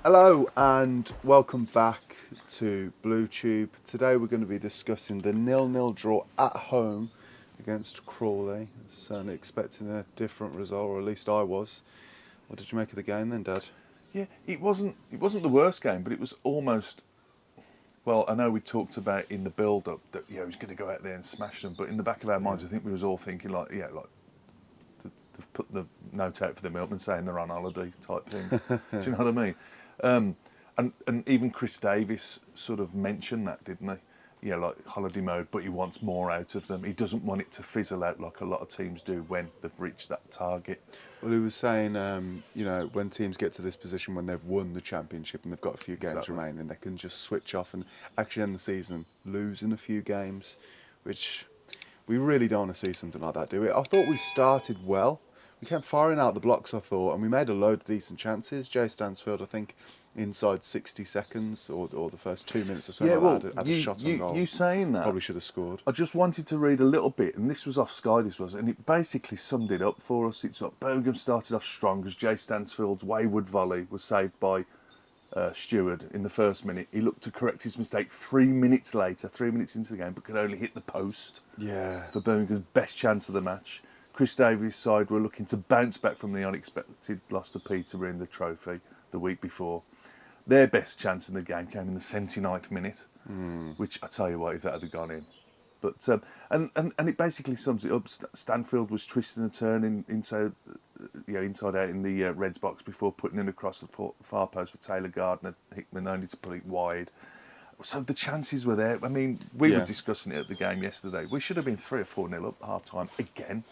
Hello and welcome back to Blue Tube. Today we're going to be discussing the 0-0 draw at home against Crawley. Certainly expecting a different result, or at least I was. What did you make of the game then, Dad? Yeah, it wasn't the worst game, but it was almost. Well, I know we talked about in the build-up that he was going to go out there and smash them, but in the back of our minds, I think we was all thinking they've put the note out for the milkman saying they're on holiday type thing. Do you know what I mean? And even Chris Davis sort of mentioned that, didn't he? Yeah, like holiday mode, but he wants more out of them. He doesn't want it to fizzle out like a lot of teams do when they've reached that target. Well, he was saying, when teams get to this position when they've won the championship and they've got a few games Exactly. remaining, they can just switch off and actually end the season losing a few games, which we really don't want to see something like that, do we? I thought we started well. We kept firing out the blocks, I thought, and we made a load of decent chances. Jay Stansfield, I think, inside 60 seconds or the first 2 minutes or something like that, had a shot on goal. you saying that, Probably should have scored. I just wanted to read a little bit, and this was off Sky, and it basically summed it up for us. It's like Birmingham started off strong as Jay Stansfield's wayward volley was saved by Stewart in the first minute. He looked to correct his mistake 3 minutes later, 3 minutes into the game, but could only hit the post Yeah. for Birmingham's best chance of the match. Chris Davies' side were looking to bounce back from the unexpected loss to Peterborough in the trophy the week before. Their best chance in the game came in the 79th minute, which I tell you what, if that had gone in. But and it basically sums it up. Stanfield was twisting and turning inside out in the Reds box before putting it across the far post for Taylor Gardner. Hickman only to put it wide. So the chances were there. I mean, we were discussing it at the game yesterday. We should have been 3 or 4-0 up at half time again.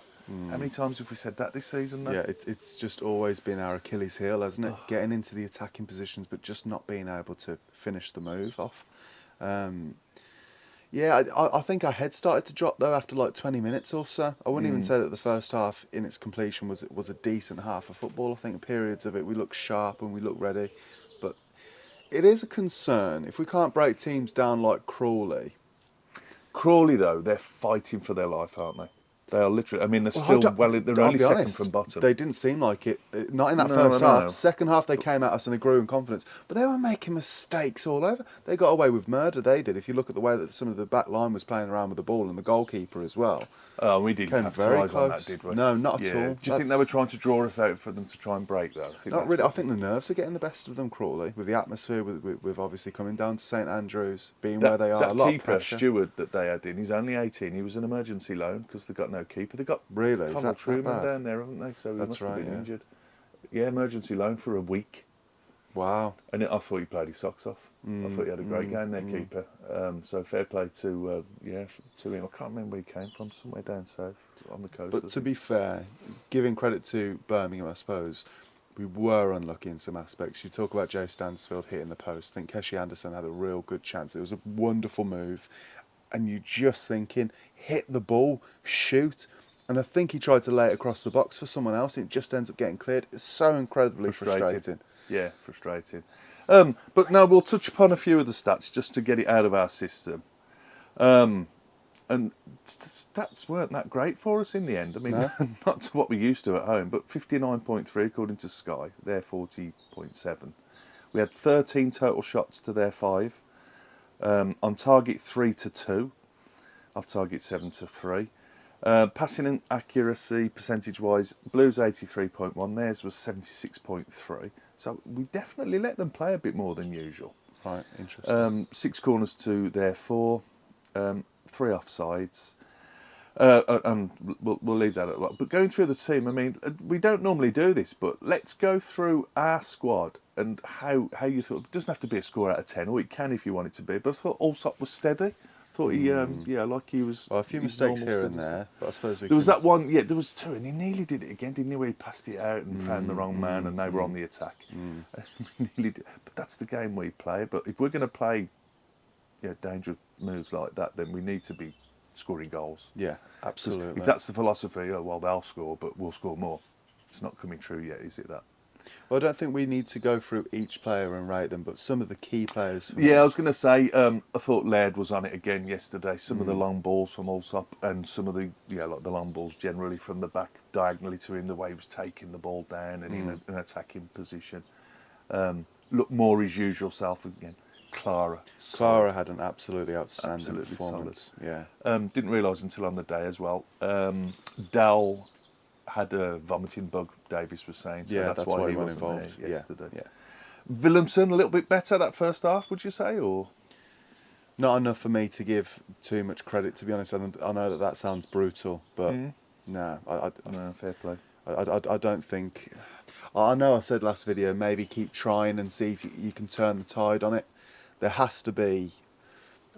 How many times have we said that this season, though? Yeah, it's just always been our Achilles heel, hasn't it? Getting into the attacking positions, but just not being able to finish the move off. I think our head started to drop though after like 20 minutes or so. I wouldn't even say that the first half in its completion was a decent half of football. I think periods of it we looked sharp and we looked ready, but it is a concern if we can't break teams down like Crawley. Crawley, though, they're fighting for their life, aren't they? They are literally. I mean, they're they're I'll only be second honest, from bottom. they didn't seem like it. Not in that No, first I half. know. Second half, they came at us and they grew in confidence. But they were making mistakes all over. They got away with murder, they did. If you look at the way that some of the back line was playing around with the ball and the goalkeeper as well. Oh, we didn't Came very capitalise on close. that, did we? No, not at Yeah. all. Do you think they were trying to draw us out for them to try and break, though? Not really. I think the nerves are getting the best of them, Crawley, with the atmosphere, with obviously coming down to St Andrews, being where they are. That A lot of keeper, pressure. Stewart, that they had in, he's only 18. He was an emergency loan because they got no keeper. They got Really? Is Connell that Truman bad? down there, haven't they? So he That's must have right, been yeah. injured. Yeah, emergency loan for a week. Wow. And I thought he played his socks off. I thought he had a great game, their keeper. So fair play to him. I can't remember where he came from, somewhere down south on the coast. But to be fair, giving credit to Birmingham, I suppose, we were unlucky in some aspects. You talk about Jay Stansfield hitting the post. I think Keshi Anderson had a real good chance. It was a wonderful move. And you're just thinking, hit the ball, shoot. And I think he tried to lay it across the box for someone else. And it just ends up getting cleared. It's so incredibly frustrating. Yeah, frustrating. But no, we'll touch upon a few of the stats just to get it out of our system. And stats weren't that great for us in the end. I mean, No. not to what we used to at home, but 59.3 according to Sky, their 40.7. We had 13 total shots to their 5. On target 3 to 2, off target 7 to 3. Passing and accuracy percentage-wise, Blues 83.1, theirs was 76.3. So we definitely let them play a bit more than usual. Right, interesting. 6 corners to their 4, 3 offsides. And we'll leave that at that. But going through the team, I mean, we don't normally do this, but let's go through our squad and how you thought. It doesn't have to be a score out of 10, or it can if you want it to be. But I thought Allsop was steady. Thought he, like he was. Well, a few his mistakes normal here and steady there, but I suppose there was that one, there was 2, and he nearly did it again, didn't he, where he passed it out and found the wrong man and they were on the attack. We nearly did. But that's the game we play. But if we're going to play dangerous moves like that, then we need to be scoring goals. Yeah, absolutely. If that's the philosophy, they'll score, but we'll score more. It's not coming true yet, is it, that? Well, I don't think we need to go through each player and rate them, but some of the key players. For me. Yeah, I was going to say, I thought Laird was on it again yesterday. Some of the long balls from Allsop and some of the, like the long balls generally from the back diagonally to him, the way he was taking the ball down and in an attacking position. look more his usual self again. Clara. Clara had an absolutely outstanding Absolutely performance. Yeah. Didn't realise until on the day as well. Dal had a vomiting bug, Davis was saying, so Yeah, that's why he went wasn't involved. there yesterday. Yeah. Willemsen, a little bit better that first half, would you say? Or Not enough for me to give too much credit, to be honest. I know that sounds brutal, but no, no, fair play. I don't think. I know I said last video, maybe keep trying and see if you can turn the tide on it. There has to be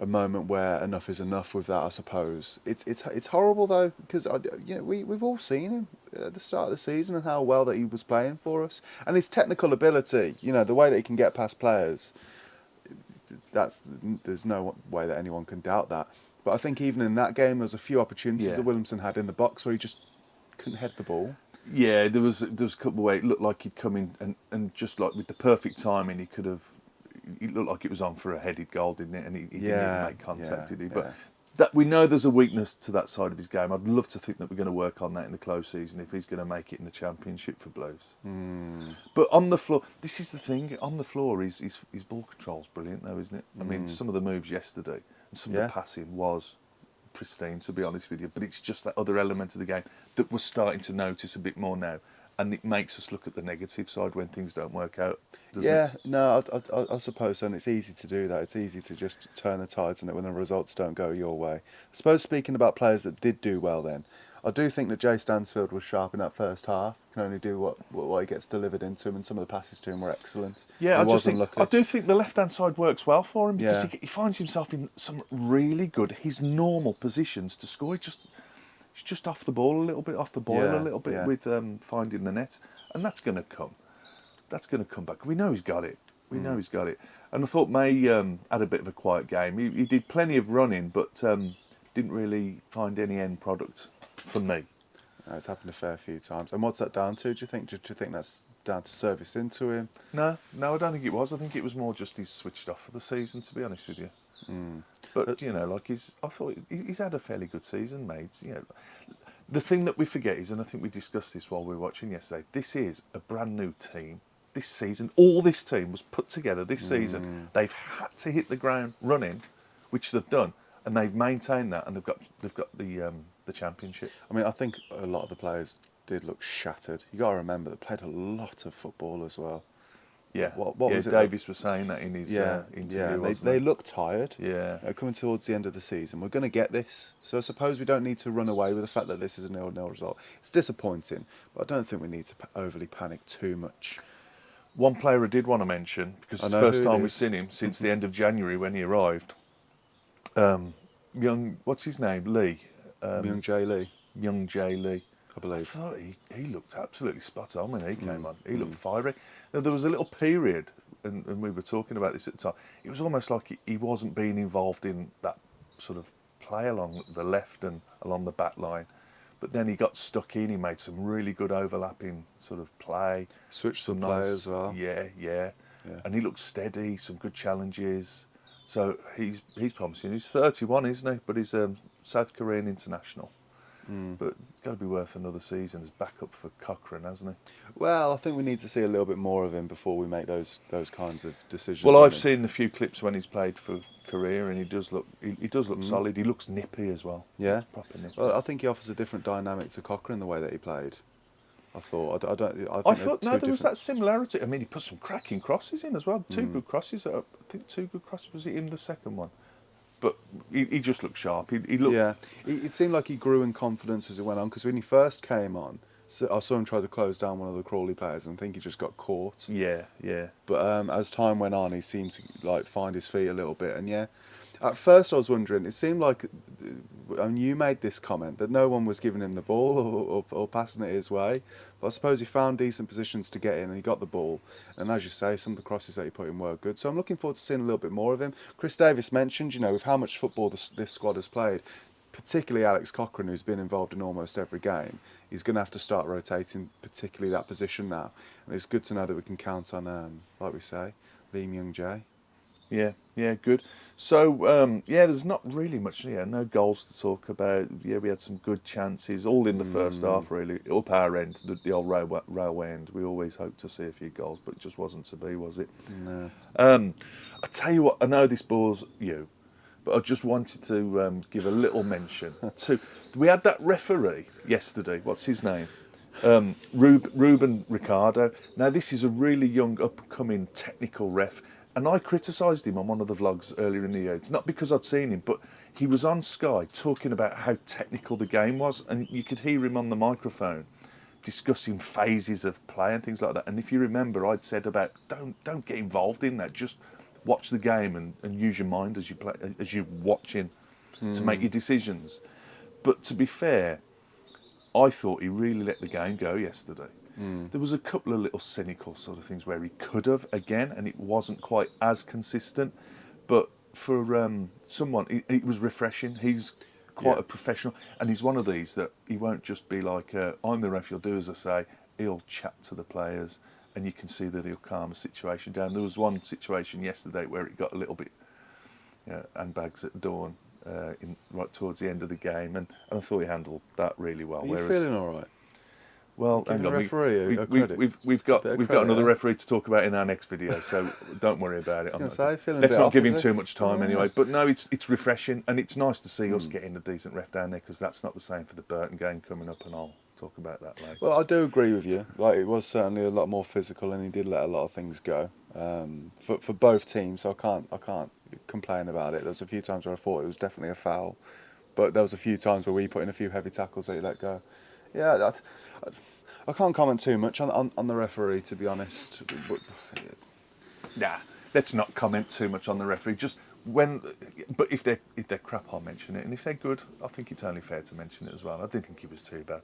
a moment where enough is enough with that, I suppose. It's horrible though, because we've all seen him at the start of the season and how well that he was playing for us, and his technical ability. The way that he can get past players. There's no way that anyone can doubt that. But I think even in that game, there was a few opportunities that Willemsen had in the box where he just couldn't head the ball. Yeah, there was a couple where it looked like he'd come in and just like with the perfect timing, he could have. It looked like it was on for a headed goal, didn't it? And he didn't even make contact, did he? But that we know there's a weakness to that side of his game. I'd love to think that we're going to work on that in the close season if he's going to make it in the Championship for Blues. But on the floor, this is the thing. On the floor, his ball control's brilliant, though, isn't it? I mean, some of the moves yesterday and some of the passing was pristine, to be honest with you. But it's just that other element of the game that we're starting to notice a bit more now, and it makes us look at the negative side when things don't work out. Yeah, no, I suppose so, and it's easy to do that. It's easy to just turn the tides on it when the results don't go your way. I suppose speaking about players that did do well then, I do think that Jay Stansfield was sharp in that first half. Can only do what he gets delivered into him, and some of the passes to him were excellent. Yeah, Unlucky. I do think the left-hand side works well for him because Yeah. he finds himself in some really good, his normal positions to score. He's just off the ball a little bit, off the boil a little bit with finding the net, and that's going to come. That's going to come back. We know he's got it. We know he's got it. And I thought May had a bit of a quiet game. He did plenty of running, but didn't really find any end product for me. It's happened a fair few times. And what's that down to, do you think? Do you think that's down to service into him? No, I don't think it was. I think it was more just he's switched off for the season, to be honest with you. But, I thought he's had a fairly good season, mate. The thing that we forget is, and I think we discussed this while we were watching yesterday, this is a brand new team. This season, all this team was put together this season. They've had to hit the ground running, which they've done, and they've maintained that, and they've got the championship. I mean, I think a lot of the players did look shattered. You got to remember they played a lot of football as well. Yeah, what was it? Davis was saying that in his interview. Yeah, they look tired. Yeah, coming towards the end of the season, we're going to get this. So I suppose we don't need to run away with the fact that this is a 0-0 result. It's disappointing, but I don't think we need to overly panic too much. One player I did want to mention, because it's the first time we've seen him since the end of January when he arrived. What's his name? Lee. Young Jay Lee. Young Jay Lee. I believe. I thought he looked absolutely spot on when he came on. He looked fiery. Now, there was a little period, and we were talking about this at the time, it was almost like he wasn't being involved in that sort of play along the left and along the back line. But then he got stuck in, he made some really good overlapping sort of play. Switched some play as well. Yeah. And he looked steady, some good challenges. So he's promising. He's 31, isn't he? But he's South Korean international. But it's got to be worth another season as backup for Cochrane, hasn't he? Well, I think we need to see a little bit more of him before we make those kinds of decisions. Well, I've seen the few clips when he's played for Korea, and he does look solid. He looks nippy as well. Yeah, proper nippy. Well, I think he offers a different dynamic to Cochrane the way that he played. I thought. I thought there was that similarity. I mean, he put some cracking crosses in as well. Two good crosses. I think 2 good crosses. Was it in the second one? But he just looked sharp. He looked. Yeah, it seemed like he grew in confidence as it went on. Because when he first came on, I saw him try to close down one of the Crawley players, and I think he just got caught. Yeah. But as time went on, he seemed to find his feet a little bit. And yeah, at first I was wondering. It seemed like, you made this comment that no one was giving him the ball or passing it his way. But I suppose he found decent positions to get in, and he got the ball. And as you say, some of the crosses that he put in were good. So I'm looking forward to seeing a little bit more of him. Chris Davis mentioned, with how much football this squad has played, particularly Alex Cochrane, who's been involved in almost every game, he's going to have to start rotating, particularly that position now. And it's good to know that we can count on, like we say, Lee Myung-jae. Yeah, good. So, there's not really much, no goals to talk about. Yeah, we had some good chances, all in the first half, really. Up our end, the old railway end. We always hoped to see a few goals, but it just wasn't to be, was it? No. I tell you what, I know this bores you, but I just wanted to give a little mention to. We had that referee yesterday. What's his name? Ruben Ricardo. Now, this is a really young, upcoming technical ref, and I criticised him on one of the vlogs earlier in the year. It's not because I'd seen him, but he was on Sky talking about how technical the game was, and you could hear him on the microphone discussing phases of play and things like that. And if you remember, I'd said about don't get involved in that. Just watch the game and use your mind as you play, as you're watching, to make your decisions. But to be fair, I thought he really let the game go yesterday. There was a couple of little cynical sort of things where he could have again, and it wasn't quite as consistent. But for someone, it was refreshing. He's quite a professional, and he's one of these that he won't just be like, I'm the ref, you'll do as I say. He'll chat to the players, and you can see that he'll calm a situation down. There was one situation yesterday where it got a little bit handbags at dawn right towards the end of the game, and I thought he handled that really well. Are you feeling all right? Well, hang Giving on, the referee a credit. we've got Bit of another credit, referee to talk about in our next video, so don't worry about it. Let's not Let's give him too much time Yeah. anyway. But no, it's refreshing, and it's nice to see us getting a decent ref down there, because that's not the same for the Burton game coming up, and I'll talk about that later. Well, I do agree with you. Like, it was certainly a lot more physical, and he did let a lot of things go for both teams. So I can't complain about it. There was a few times where I thought it was definitely a foul, but there was a few times where we put in a few heavy tackles that he let go. Yeah, I can't comment too much on the referee, to be honest. But, Nah, let's not comment too much on the referee. Just but if they're crap, I'll mention it, and if they're good, I think it's only fair to mention it as well. I didn't think he was too bad.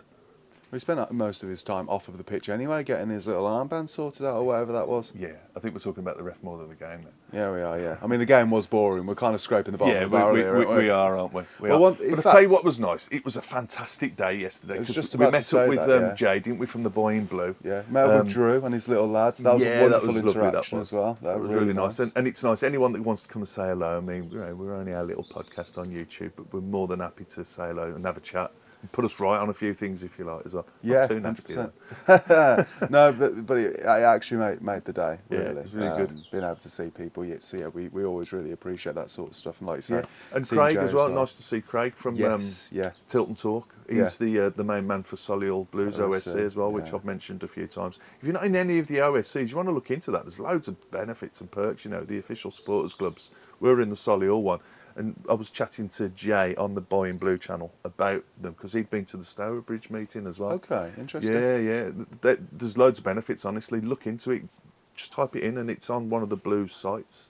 he spent most of his time off of the pitch anyway, getting his little armband sorted out or whatever that was. Yeah, I think we're talking about the ref more than the game then. Yeah, we are. Yeah, I mean the game was boring. We're kind of scraping the bottom of the barrel here, aren't we are, aren't we? We Well, are. in But I'll tell you fact- what was nice. It was a fantastic day yesterday. I was 'Cause just we about to met say up with that, yeah. Jay, didn't we, from the Boy in Blue? Yeah, met up with Drew and his little lads. That was a wonderful lovely, interaction that was. as well. That was really nice. And it's nice. Anyone that wants to come and say hello, I mean, we're only our little podcast on YouTube, but we're more than happy to say hello and have a chat. And put us right on a few things if you like as well. Yeah, Not too nasty, 100%. No, but it actually made the day. Yeah, Really, it was really good. Being able to see people. Yeah, so yeah, we always really appreciate that sort of stuff. And like you say, Yeah. And seeing Craig Joe as well. Nice to see Craig from Yes, yeah. Tilton Talk. He's the main man for Solihull Blues OSC, OSC as well, which yeah. I've mentioned a few times. If you're not in any of the OSCs, you want to look into that. There's loads of benefits and perks. The official supporters clubs. We're in the Solihull one, and I was chatting to Jay on the Boy in Blue channel about them, because he'd been to the Stourbridge meeting as well. Okay, interesting. Yeah. There's loads of benefits. Honestly, look into it. Just type it in, and it's on one of the Blues sites,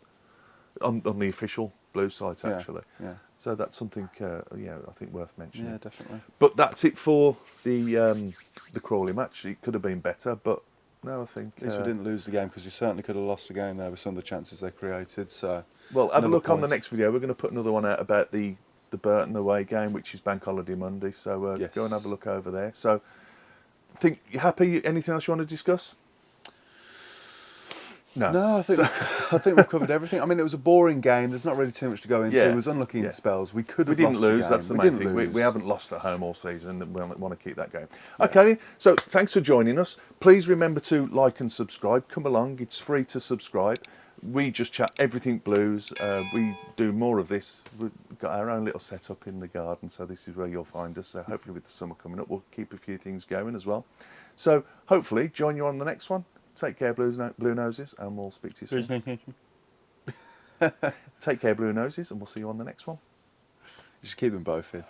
on the official Blues site actually. Yeah. So that's something, I think worth mentioning. Yeah, definitely. But that's it for the Crawley match. It could have been better, but no, I think. At least we didn't lose the game, because we certainly could have lost the game there with some of the chances they created. So, Well, have a another look on the point. next video. We're going to put another one out about the Burton away game, which is Bank Holiday Monday. So Yes. go and have a look over there. So, think you happy? Anything else you want to discuss? No, I think we've covered everything. I mean, it was a boring game. There's not really too much to go into. Yeah. It was unlucky in spells. We could We have didn't lost lose. the game. That's the We main didn't thing. lose. We haven't lost at home all season, and we want to keep that going. Okay, so thanks for joining us. Please remember to like and subscribe. Come along. It's free to subscribe. We just chat everything Blues. We do more of this. We've got our own little setup in the garden, so this is where you'll find us. So hopefully with the summer coming up, we'll keep a few things going as well. So hopefully join you on the next one. Take care, Blue Noses, and we'll speak to you soon. Take care, Blue Noses, and we'll see you on the next one. You should keep them both in.